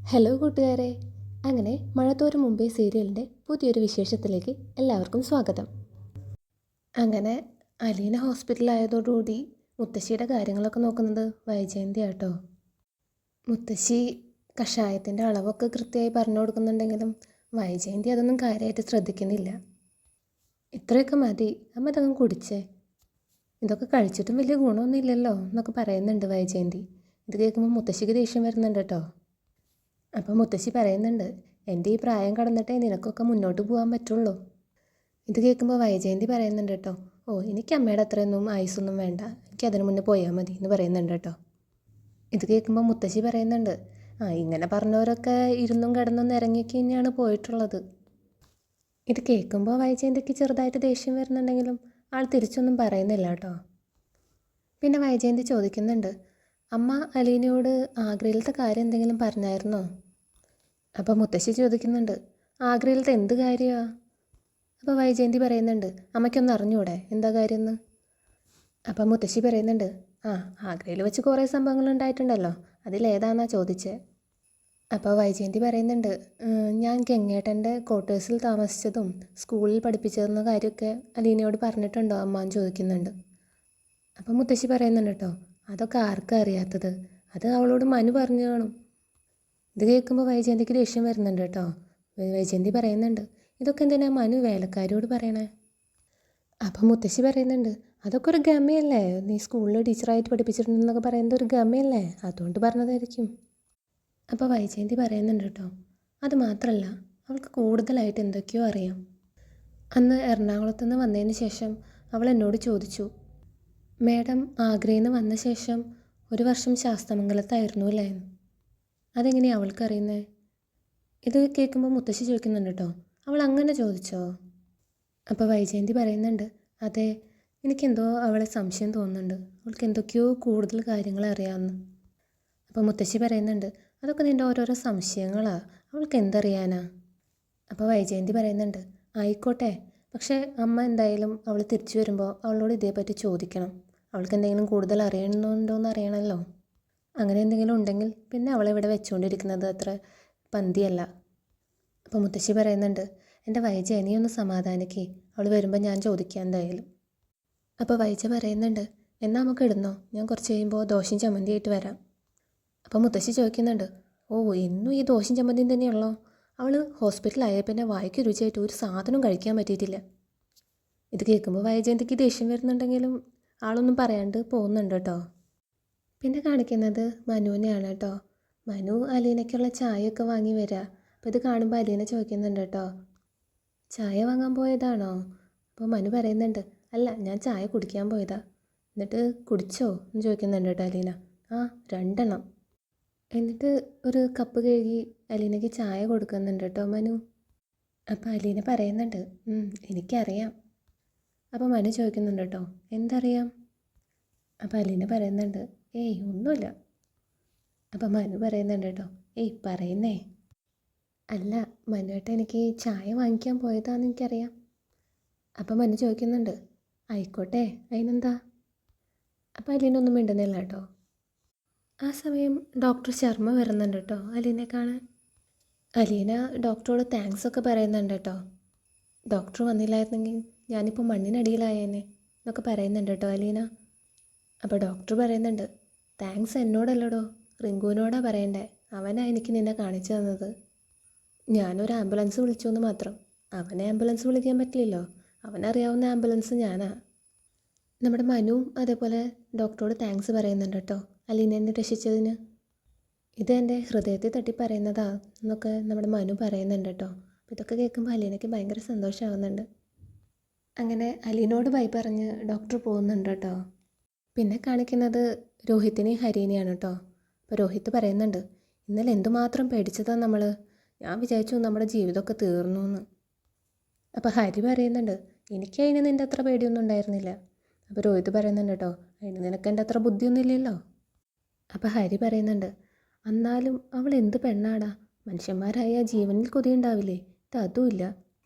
Hello കൂട്ടുകാരെ. അങ്ങനെ മഴത്തോരും മുമ്പേ സീരിയലിൻ്റെ പുതിയൊരു വിശേഷത്തിലേക്ക് എല്ലാവർക്കും സ്വാഗതം. അങ്ങനെ അലീന ഹോസ്പിറ്റലായതോടുകൂടി മുത്തശ്ശിയുടെ കാര്യങ്ങളൊക്കെ നോക്കുന്നത് വൈജയന്തി ആട്ടോ. മുത്തശ്ശി കഷായത്തിൻ്റെ അളവൊക്കെ കൃത്യമായി പറഞ്ഞു കൊടുക്കുന്നുണ്ടെങ്കിലും വൈജയന്തി അതൊന്നും കാര്യമായിട്ട് ശ്രദ്ധിക്കുന്നില്ല. ഇത്രയൊക്കെ മതി, അമ്മ ഇതങ്ങ് കുടിച്ചേ, ഇതൊക്കെ കഴിച്ചിട്ടും വലിയ ഗുണമൊന്നും ഇല്ലല്ലോ എന്നൊക്കെ പറയുന്നുണ്ട് വൈജയന്തി. ഇത് കേൾക്കുമ്പോൾ മുത്തശ്ശിക്ക് ദേഷ്യം വരുന്നുണ്ട് കേട്ടോ. അപ്പം മുത്തശ്ശി പറയുന്നുണ്ട്, എൻ്റെ ഈ പ്രായം കടന്നിട്ടേ നിനക്കൊക്കെ മുന്നോട്ട് പോകാൻ പറ്റുള്ളൂ. ഇത് കേൾക്കുമ്പോൾ വൈജയന്തി പറയുന്നുണ്ട് കേട്ടോ, ഓ എനിക്ക് അമ്മയുടെ അത്രയൊന്നും ആയുസൊന്നും വേണ്ട, എനിക്ക് അതിന് മുന്നേ പോയാൽ മതി എന്ന് പറയുന്നുണ്ട് കേട്ടോ. ഇത് കേൾക്കുമ്പോൾ മുത്തശ്ശി പറയുന്നുണ്ട്, ഇങ്ങനെ പറഞ്ഞവരൊക്കെ ഇരുന്നും കിടന്നും ഇറങ്ങിയൊക്കെ തന്നെയാണ് പോയിട്ടുള്ളത്. ഇത് കേൾക്കുമ്പോൾ വൈജയന്തിക്ക് ചെറുതായിട്ട് ദേഷ്യം വരുന്നുണ്ടെങ്കിലും ആൾ തിരിച്ചൊന്നും പറയുന്നില്ല കേട്ടോ. പിന്നെ വൈജയന്തി ചോദിക്കുന്നുണ്ട്, അമ്മ അലീനയോട് ആഗ്രയിലത്തെ കാര്യം എന്തെങ്കിലും പറഞ്ഞായിരുന്നോ? അപ്പോൾ മുത്തശ്ശി ചോദിക്കുന്നുണ്ട്, ആഗ്രയിലത്തെ എന്ത് കാര്യമാണ്? അപ്പോൾ വൈജയന്തി പറയുന്നുണ്ട്, അമ്മയ്ക്കൊന്ന് അറിഞ്ഞൂടെ എന്താ കാര്യമെന്ന്? അപ്പം മുത്തശ്ശി പറയുന്നുണ്ട്, ആഗ്രയിൽ വെച്ച് കുറേ സംഭവങ്ങൾ ഉണ്ടായിട്ടുണ്ടല്ലോ, അതിലേതാന്നാ ചോദിച്ചേ. അപ്പോൾ വൈജയന്തി പറയുന്നുണ്ട്, ഞാൻ ഗംഗേട്ടൻ്റെ ക്വാർട്ടേഴ്സിൽ താമസിച്ചതും സ്കൂളിൽ പഠിപ്പിച്ചതെന്ന കാര്യമൊക്കെ അലീനയോട് പറഞ്ഞിട്ടുണ്ടോ അമ്മ എന്ന് ചോദിക്കുന്നുണ്ട്. അപ്പം മുത്തശ്ശി പറയുന്നുണ്ട് കേട്ടോ, അതൊക്കെ ആർക്കും അറിയാത്തത്, അത് അവളോട് മനു പറഞ്ഞു കാണും. ഇത് കേൾക്കുമ്പോൾ വൈജയന്തിക്ക് ദേഷ്യം വരുന്നുണ്ട് കേട്ടോ. വൈജയന്തി പറയുന്നുണ്ട്, ഇതൊക്കെ എന്തിനാ മനു വേലക്കാരിയോട് പറയണേ? അപ്പം മുത്തശ്ശി പറയുന്നുണ്ട്, അതൊക്കെ ഒരു ഗമയല്ലേ, നീ സ്കൂളിൽ ടീച്ചറായിട്ട് പഠിപ്പിച്ചിട്ടുണ്ടെന്നൊക്കെ പറയുന്നത് ഒരു ഗമയല്ലേ, അതുകൊണ്ട് പറഞ്ഞതായിരിക്കും. അപ്പോൾ വൈജയന്തി പറയുന്നുണ്ട് കേട്ടോ, അത് മാത്രമല്ല അവൾക്ക് കൂടുതലായിട്ട് എന്തൊക്കെയോ അറിയാം. അന്ന് എറണാകുളത്ത് നിന്ന് വന്നതിന് ശേഷം അവൾ എന്നോട് ചോദിച്ചു, മേഡം ആഗ്രയിൽ നിന്ന് വന്ന ശേഷം 1 വർഷം ശാസ്തമംഗലത്തായിരുന്നു അല്ലേ? അതെങ്ങനെയാണ് അവൾക്കറിയുന്നത്? ഇത് കേൾക്കുമ്പോൾ മുത്തശ്ശി ചോദിക്കുന്നുണ്ട് കേട്ടോ, അവൾ അങ്ങനെ ചോദിച്ചോ? അപ്പോൾ വൈജയന്തി പറയുന്നുണ്ട്, അതെ, എനിക്കെന്തോ അവളെ സംശയം തോന്നുന്നുണ്ട്, അവൾക്ക് എന്തൊക്കെയോ കൂടുതൽ കാര്യങ്ങൾ അറിയാമെന്ന്. അപ്പോൾ മുത്തശ്ശി പറയുന്നുണ്ട്, അതൊക്കെ നിൻ്റെ ഓരോരോ സംശയങ്ങളാണ്, അവൾക്ക് എന്തറിയാനാ? അപ്പോൾ വൈജയന്തി പറയുന്നുണ്ട്, ആയിക്കോട്ടെ, പക്ഷേ അമ്മ എന്തായാലും അവൾ തിരിച്ചു വരുമ്പോൾ അവളോട് ഇതേപ്പറ്റി ചോദിക്കണം, അവൾക്ക് എന്തെങ്കിലും കൂടുതൽ അറിയണമെന്നുണ്ടോയെന്ന് അറിയണമല്ലോ. അങ്ങനെ എന്തെങ്കിലും ഉണ്ടെങ്കിൽ പിന്നെ അവളെ ഇവിടെ വെച്ചുകൊണ്ടിരിക്കുന്നത് അത്ര പന്തിയല്ല. അപ്പോൾ മുത്തശ്ശി പറയുന്നുണ്ട്, എൻ്റെ വൈജ ഇനിയൊന്ന് സമാധാനിക്കേ, അവൾ വരുമ്പോൾ ഞാൻ ചോദിക്കാം എന്തായാലും. അപ്പോൾ വൈജ പറയുന്നുണ്ട്, എന്നാൽ നമുക്ക് ഇടുന്നോ, ഞാൻ കുറച്ച് കഴിയുമ്പോൾ ദോശയും ചമ്മന്തിയായിട്ട് വരാം. അപ്പോൾ മുത്തശ്ശി ചോദിക്കുന്നുണ്ട്, എന്നും ഈ ദോശയും ചമ്മന്തിയും തന്നെയുള്ളോ? അവൾ ഹോസ്പിറ്റലായ പിന്നെ വായിക്ക് രുചിയായിട്ട് ഒരു സാധനം കഴിക്കാൻ പറ്റിയിട്ടില്ല. ഇത് കേൾക്കുമ്പോൾ വൈജയന്തിക്ക് ദേഷ്യം വരുന്നുണ്ടെങ്കിലും ആളൊന്നും പറയാണ്ട് പോകുന്നുണ്ട് കേട്ടോ. പിന്നെ കാണിക്കുന്നത് മനുവിനെയാണ് കേട്ടോ. മനു അലീനയ്ക്കുള്ള ചായയൊക്കെ വാങ്ങി വരിക. അപ്പോൾ ഇത് കാണുമ്പോൾ അലീന ചോദിക്കുന്നുണ്ട് കേട്ടോ, ചായ വാങ്ങാൻ പോയതാണോ? അപ്പോൾ മനു പറയുന്നുണ്ട്, അല്ല, ഞാൻ ചായ കുടിക്കാൻ പോയതാ. എന്നിട്ട് കുടിച്ചോ എന്ന് ചോദിക്കുന്നുണ്ട് കേട്ടോ അലീന. 2 എണ്ണം. എന്നിട്ട് ഒരു കപ്പ് കഴുകി അലീനയ്ക്ക് ചായ കൊടുക്കുന്നുണ്ട് കേട്ടോ മനു. അപ്പോൾ അലീന പറയുന്നുണ്ട്, എനിക്കറിയാം. അപ്പോൾ മനു ചോദിക്കുന്നുണ്ട് കേട്ടോ, എന്തറിയാം? അപ്പോൾ അലീന പറയുന്നുണ്ട്, ഒന്നുമില്ല. അപ്പം മനു പറയുന്നുണ്ട് കേട്ടോ, പറയുന്നേ. അല്ല മനുവേട്ട, എനിക്ക് ചായ വാങ്ങിക്കാൻ പോയതാണെന്ന് എനിക്കറിയാം. അപ്പം മനു ചോദിക്കുന്നുണ്ട്, ആയിക്കോട്ടെ, അതിനെന്താ? അപ്പം അലീനൊന്നും മിണ്ടുന്നില്ല കേട്ടോ. ആ സമയം ഡോക്ടർ ശർമ്മ വരുന്നുണ്ട് കേട്ടോ അലീനെ കാണാൻ. അലീന ഡോക്ടറോട് താങ്ക്സ് ഒക്കെ പറയുന്നുണ്ട് കേട്ടോ. ഡോക്ടർ വന്നില്ലായിരുന്നെങ്കിൽ ഞാനിപ്പോൾ മണ്ണിനടിയിലായേനെ എന്നൊക്കെ പറയുന്നുണ്ട് കേട്ടോ അലീന. അപ്പോൾ ഡോക്ടർ പറയുന്നുണ്ട്, താങ്ക്സ് എന്നോടല്ലടോ, റിങ്കുവിനോടാ പറയണ്ടേ, അവനാ എനിക്ക് നിന്നെ കാണിച്ചു തന്നത്. ഞാനൊരു ആംബുലൻസ് വിളിച്ചു എന്ന് മാത്രം, അവനെ ആംബുലൻസ് വിളിക്കാൻ പറ്റില്ലല്ലോ, അവനറിയാവുന്ന ആംബുലൻസ് ഞാനാ. നമ്മുടെ മനുവും അതേപോലെ ഡോക്ടറോട് താങ്ക്സ് പറയുന്നുണ്ട് കേട്ടോ അലീനെ രക്ഷിച്ചതിന്. ഇത് എൻ്റെ ഹൃദയത്തിൽ തട്ടി പറയുന്നതാ എന്നൊക്കെ നമ്മുടെ മനു പറയുന്നുണ്ട് കേട്ടോ. അപ്പോൾ ഇതൊക്കെ കേൾക്കുമ്പോൾ അലീനയ്ക്ക് ഭയങ്കര സന്തോഷമാകുന്നുണ്ട്. അങ്ങനെ അലീനോട് ബൈ പറഞ്ഞ് ഡോക്ടർ പോകുന്നുണ്ട് കേട്ടോ. പിന്നെ കാണിക്കുന്നത് രോഹിത്തിനെയും ഹരീനെയാണ് കേട്ടോ. അപ്പോൾ രോഹിത്ത് പറയുന്നുണ്ട്, ഇന്നലെ എന്തുമാത്രം പേടിച്ചതാണ് നമ്മൾ, ഞാൻ വിചാരിച്ചു നമ്മുടെ ജീവിതമൊക്കെ തീർന്നു എന്ന്. അപ്പോൾ ഹരി പറയുന്നുണ്ട്, എനിക്കതിന് നിൻ്റെ അത്ര പേടിയൊന്നും ഉണ്ടായിരുന്നില്ല. അപ്പോൾ രോഹിത്ത് പറയുന്നുണ്ട് കേട്ടോ, അതിന് നിനക്ക് എൻ്റെ അത്ര ബുദ്ധിയൊന്നും ഇല്ലല്ലോ. അപ്പോൾ ഹരി പറയുന്നുണ്ട്, എന്നാലും അവൾ എന്ത് പെണ്ണാടാ, മനുഷ്യന്മാരായ ജീവനിൽ കൊതിയുണ്ടാവില്ലേ, ഇത് അതുമില്ല.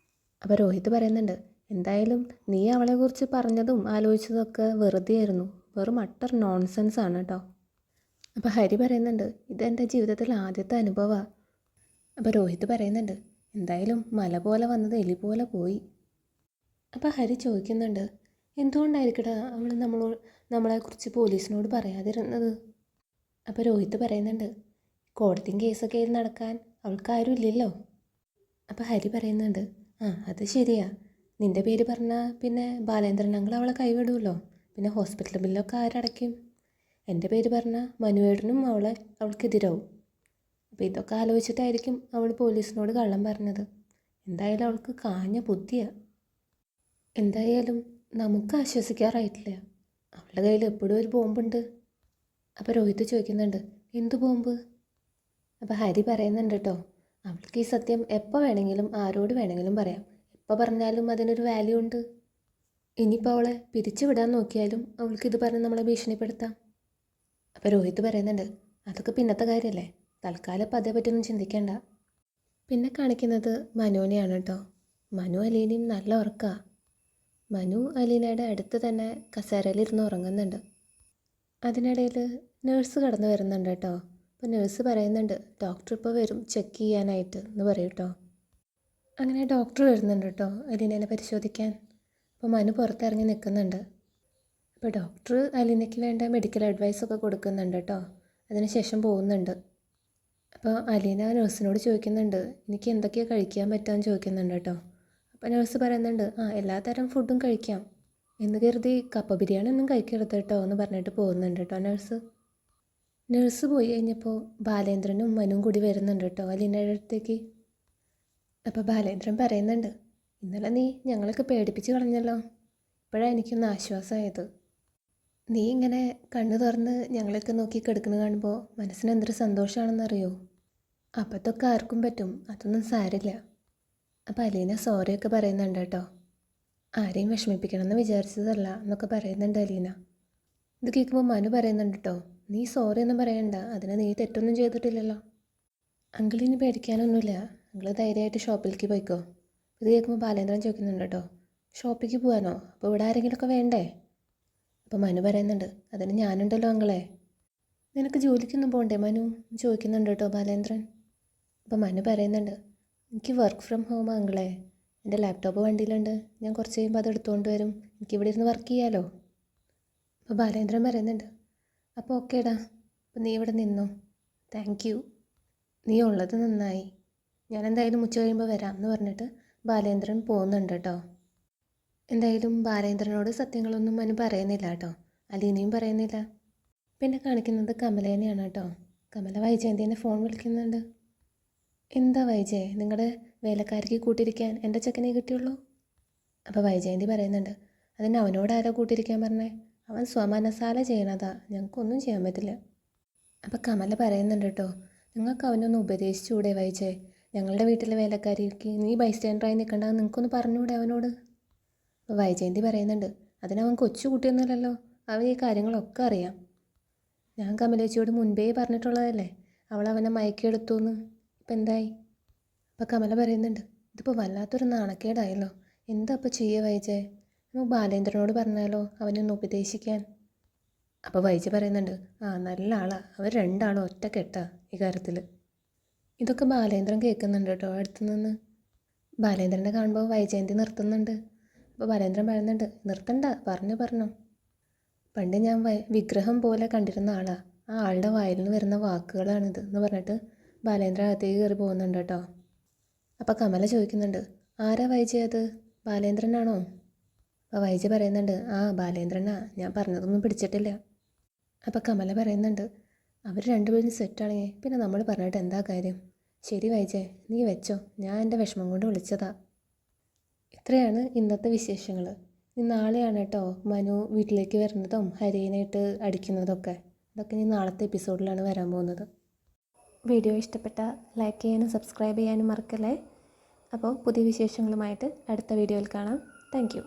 അപ്പോൾ രോഹിത്ത് പറയുന്നുണ്ട്, എന്തായാലും നീ അവളെക്കുറിച്ച് പറഞ്ഞതും ആലോചിച്ചതൊക്കെ വെറുതെ ആയിരുന്നു, വെറും അട്ടർ നോൺസെൻസ് ആണ് കേട്ടോ. അപ്പോൾ ഹരി പറയുന്നുണ്ട്, ഇതെൻ്റെ ജീവിതത്തിൽ ആദ്യത്തെ അനുഭവമാണ്, അപ്പോൾ രോഹിത് പറയുന്നുണ്ട്, എന്തായാലും മല പോലെ വന്നത് എലി പോലെ പോയി. അപ്പോൾ ഹരി ചോദിക്കുന്നുണ്ട്, എന്തുകൊണ്ടായിരിക്കടാ അവൾ നമ്മളെക്കുറിച്ച് പോലീസിനോട് പറയാതിരുന്നത്? അപ്പോൾ രോഹിത് പറയുന്നുണ്ട്, കോടതിയും കേസൊക്കെ ആയിരുന്നു നടക്കാൻ അവൾക്കാരും ഇല്ലല്ലോ. അപ്പോൾ ഹരി പറയുന്നുണ്ട്, അത് ശരിയാ, നിൻ്റെ പേര് പറഞ്ഞാൽ പിന്നെ ബാലേന്ദ്രൻ അങ്കിൾ അവളെ കൈവിടുമല്ലോ, പിന്നെ ഹോസ്പിറ്റൽ ബില്ലൊക്കെ ആരടയ്ക്കും? എൻ്റെ പേര് പറഞ്ഞാൽ മനുവേടനും അവൾക്കെതിരാവും. അപ്പോൾ ഇതൊക്കെ ആലോചിച്ചിട്ടായിരിക്കും അവൾ പോലീസിനോട് കള്ളം പറഞ്ഞത്. എന്തായാലും അവൾക്ക് കാഞ്ഞ ബുദ്ധിയാണ്. എന്തായാലും നമുക്ക് ആശ്വസിക്കാറായിട്ടില്ല, അവളുടെ കയ്യിൽ എപ്പോഴും ഒരു ബോംബുണ്ട്. അപ്പോൾ രോഹിത് ചോദിക്കുന്നുണ്ട്, എന്ത് ബോംബ്? അപ്പോൾ ഹരി പറയുന്നുണ്ട് കേട്ടോ, അവൾക്ക് ഈ സത്യം എപ്പോൾ വേണമെങ്കിലും ആരോട് വേണമെങ്കിലും പറയാം, എപ്പോൾ പറഞ്ഞാലും അതിനൊരു വാല്യൂ ഉണ്ട്. ഇനിയിപ്പോൾ അവളെ പിരിച്ചു വിടാൻ നോക്കിയാലും അവൾക്കിത് പറഞ്ഞ് നമ്മളെ ഭീഷണിപ്പെടുത്താം. അപ്പോൾ രോഹിത് പറയുന്നുണ്ട്, അതൊക്കെ പിന്നത്തെ കാര്യമല്ലേ, തൽക്കാലം അപ്പം അതേപറ്റിയൊന്നും ചിന്തിക്കേണ്ട. പിന്നെ കാണിക്കുന്നത് മനുവിനെയാണ് കേട്ടോ. മനു അലീനയും നല്ല ഉറക്കമാണ്. മനു അലീനയുടെ അടുത്ത് തന്നെ കസേരയിലിരുന്ന് ഉറങ്ങുന്നുണ്ട്. അതിനിടയിൽ നേഴ്സ് കടന്നു വരുന്നുണ്ട് കേട്ടോ. അപ്പോൾ നേഴ്സ് പറയുന്നുണ്ട്, ഡോക്ടർ ഇപ്പോൾ വരും ചെക്ക് ചെയ്യാനായിട്ട് എന്ന് പറയും കേട്ടോ. അങ്ങനെ ഡോക്ടർ വരുന്നുണ്ട് കേട്ടോ അലീനേനെ പരിശോധിക്കാൻ. അപ്പോൾ മനു പുറത്തിറങ്ങി നിൽക്കുന്നുണ്ട്. അപ്പോൾ ഡോക്ടർ അലീനയ്ക്ക് വേണ്ട മെഡിക്കൽ അഡ്വൈസൊക്കെ കൊടുക്കുന്നുണ്ട് കേട്ടോ. അതിനുശേഷം പോകുന്നുണ്ട്. അപ്പോൾ അലീന നഴ്സിനോട് ചോദിക്കുന്നുണ്ട്, എനിക്ക് എന്തൊക്കെയാണ് കഴിക്കാൻ പറ്റുമെന്ന് ചോദിക്കുന്നുണ്ട് കേട്ടോ. അപ്പോൾ നഴ്സ് പറയുന്നുണ്ട്, എല്ലാ തരം ഫുഡും കഴിക്കാം എന്ന് കരുതി കപ്പ ബിരിയാണി ഒന്നും കഴിക്കരുത് കേട്ടോ എന്ന് പറഞ്ഞിട്ട് പോകുന്നുണ്ട് കേട്ടോ നഴ്സ് പോയി കഴിഞ്ഞപ്പോൾ ബാലേന്ദ്രനും മനുവും കൂടി വരുന്നുണ്ട് കേട്ടോ അലീനയുടെ അടുത്തേക്ക്. അപ്പോൾ ബാലേന്ദ്രൻ പറയുന്നുണ്ട്, ഇന്നലെ നീ ഞങ്ങളൊക്കെ പേടിപ്പിച്ച് കളഞ്ഞല്ലോ, ഇപ്പോഴാണ് എനിക്കൊന്ന് ആശ്വാസമായത്. നീ ഇങ്ങനെ കണ്ണു തുറന്ന് ഞങ്ങളൊക്കെ നോക്കി കിടക്കുന്നത് കാണുമ്പോൾ മനസ്സിന് എന്തൊരു സന്തോഷമാണെന്നറിയോ. അപ്പത്തൊക്കെ ആർക്കും പറ്റും, അതൊന്നും സാരില്ല. അപ്പോൾ അലീന സോറിയൊക്കെ പറയുന്നുണ്ട് കേട്ടോ. ആരെയും വിഷമിപ്പിക്കണമെന്ന് വിചാരിച്ചതല്ല എന്നൊക്കെ പറയുന്നുണ്ട് അലീന. ഇത് കേൾക്കുമ്പോൾ മനു പറയുന്നുണ്ട് കേട്ടോ, നീ സോറി ഒന്നും പറയണ്ട, അതിന് നീ തെറ്റൊന്നും ചെയ്തിട്ടില്ലല്ലോ. അങ്കിളിന് പേടിക്കാനൊന്നുമില്ല, അങ്കിൾ ധൈര്യമായിട്ട് ഷോപ്പിലേക്ക് പോയിക്കോ. ഇത് കേൾക്കുമ്പോൾ ബാലേന്ദ്രൻ ചോദിക്കുന്നുണ്ട് കേട്ടോ, ഷോപ്പിലേക്ക് പോകാനോ? അപ്പോൾ ഇവിടെ ആരെങ്കിലുമൊക്കെ വേണ്ടേ? അപ്പോൾ മനു പറയുന്നുണ്ട്, അതിന് ഞാനുണ്ടല്ലോ അങ്കിളെ. നിനക്ക് ജോലിക്കൊന്നും പോകണ്ടേ മനു ചോദിക്കുന്നുണ്ട് കേട്ടോ ബാലേന്ദ്രൻ. അപ്പോൾ മനു പറയുന്നുണ്ട്, എനിക്ക് വർക്ക് ഫ്രം ഹോം അങ്കിളെ, എൻ്റെ ലാപ്ടോപ്പ് വണ്ടിയിലുണ്ട്, ഞാൻ കുറച്ച് കഴിയുമ്പോൾ അത് എടുത്തുകൊണ്ട് വരും, എനിക്കിവിടെ ഇരുന്ന് വർക്ക് ചെയ്യാമല്ലോ. അപ്പോൾ ബാലേന്ദ്രൻ പറയുന്നുണ്ട്, അപ്പോൾ ഓക്കേടാ, അപ്പോൾ നീ ഇവിടെ നിന്നോ, താങ്ക് യു, നീ ഉള്ളത് നന്നായി, ഞാൻ എന്തായാലും ഉച്ച കഴിയുമ്പോൾ വരാം എന്ന് പറഞ്ഞിട്ട് ബാലേന്ദ്രൻ പോകുന്നുണ്ട് കേട്ടോ. എന്തായാലും ബാലേന്ദ്രനോട് സത്യങ്ങളൊന്നും മനു പറയുന്നില്ല കേട്ടോ, അലീനയും പറയുന്നില്ല. പിന്നെ കാണിക്കുന്നത് കമലേനെയാണ് കേട്ടോ. കമല വൈജയന്തിനെ ഫോൺ വിളിക്കുന്നുണ്ട്. എന്താ വൈജയ്, നിങ്ങളുടെ വേലക്കാരിക്ക് കൂട്ടിരിക്കാൻ എൻ്റെ ചെക്കനെ കിട്ടിയുള്ളൂ? അപ്പോൾ വൈജയന്തി പറയുന്നുണ്ട്, അതിന് അവനോട് ആരോ കൂട്ടിരിക്കാൻ പറഞ്ഞേ, അവൻ സ്വമനസാല ചെയ്യണതാ, ഞങ്ങൾക്കൊന്നും ചെയ്യാൻ പറ്റില്ല. അപ്പോൾ കമല പറയുന്നുണ്ട് കേട്ടോ, നിങ്ങൾക്ക് അവനൊന്ന് ഉപദേശിച്ചുകൂടെ വൈജയ്, ഞങ്ങളുടെ വീട്ടിലെ വേലക്കാരിക്ക് നീ ബൈസ്റ്റാൻഡറായി നിൽക്കണ്ടെന്ന് നിങ്ങൾക്കൊന്ന് പറഞ്ഞുകൂടെ അവനോട്? അപ്പോൾ വൈജയന്തി പറയുന്നുണ്ട്, അതിനവൻ കൊച്ചു കുട്ടിയൊന്നുമല്ലല്ലോ, അവൻ ഈ കാര്യങ്ങളൊക്കെ അറിയാം. ഞാൻ കമലേച്ചിയോട് മുൻപേ പറഞ്ഞിട്ടുള്ളതല്ലേ അവൾ അവനെ മയക്കിയെടുത്തു എന്ന്. ഇപ്പം എന്തായി? അപ്പോൾ കമല പറയുന്നുണ്ട്, ഇതിപ്പോൾ വല്ലാത്തൊരു നാണക്കേടായല്ലോ, എന്താ ഇപ്പോൾ ചെയ്യുക വൈജയ്, നമുക്ക് ബാലേന്ദ്രനോട് പറഞ്ഞാലോ അവനൊന്ന് ഉപദേശിക്കാൻ? അപ്പോൾ വൈജയ് പറയുന്നുണ്ട്, നല്ല ആളാ, അവർ രണ്ടാളും ഒറ്റക്കെട്ടാ ഈ കാര്യത്തിൽ. ഇതൊക്കെ ബാലേന്ദ്രൻ കേൾക്കുന്നുണ്ട് കേട്ടോ അടുത്തു നിന്ന്. ബാലേന്ദ്രനെ കാണുമ്പോൾ വൈജയന്തി നിർത്തുന്നുണ്ട്. അപ്പോൾ ബാലേന്ദ്രൻ പറയുന്നുണ്ട്, നിർത്തണ്ട, പറഞ്ഞു. പണ്ട് ഞാൻ വിഗ്രഹം പോലെ കണ്ടിരുന്ന ആളാ, ആ ആളുടെ വായിൽ നിന്ന് വരുന്ന വാക്കുകളാണിത് എന്ന് പറഞ്ഞിട്ട് ബാലേന്ദ്രൻ അകത്തേക്ക് കയറി പോകുന്നുണ്ട് കേട്ടോ. അപ്പോൾ കമല ചോദിക്കുന്നുണ്ട്, ആരാ വൈജയ് അത്, ബാലേന്ദ്രനാണോ? അപ്പോൾ വൈജയ് പറയുന്നുണ്ട്, ബാലേന്ദ്രനാ, ഞാൻ പറഞ്ഞതൊന്നും പിടിച്ചിട്ടില്ല. അപ്പോൾ കമല പറയുന്നുണ്ട്, അവർ രണ്ടുപേരും സെറ്റാണെങ്കിൽ പിന്നെ നമ്മൾ പറഞ്ഞിട്ട് എന്താ കാര്യം? ശരി വൈജയ്, നീ വെച്ചോ, ഞാൻ എൻ്റെ വിഷമം കൊണ്ട് വിളിച്ചതാ. ഇത്രയാണ് ഇന്നത്തെ വിശേഷങ്ങൾ. ഇനി നാളെയാണ് കേട്ടോ മനു വീട്ടിലേക്ക് വരുന്നതും ഹരീനായിട്ട് അടിക്കുന്നതൊക്കെ. അതൊക്കെ ഇനി നാളത്തെ എപ്പിസോഡിലാണ് വരാൻ പോകുന്നത്. വീഡിയോ ഇഷ്ടപ്പെട്ടാൽ ലൈക്ക് ചെയ്യാനും സബ്സ്ക്രൈബ് ചെയ്യാനും മറക്കല്ലേ. അപ്പോൾ പുതിയ വിശേഷങ്ങളുമായിട്ട് അടുത്ത വീഡിയോയിൽ കാണാം. Thank you.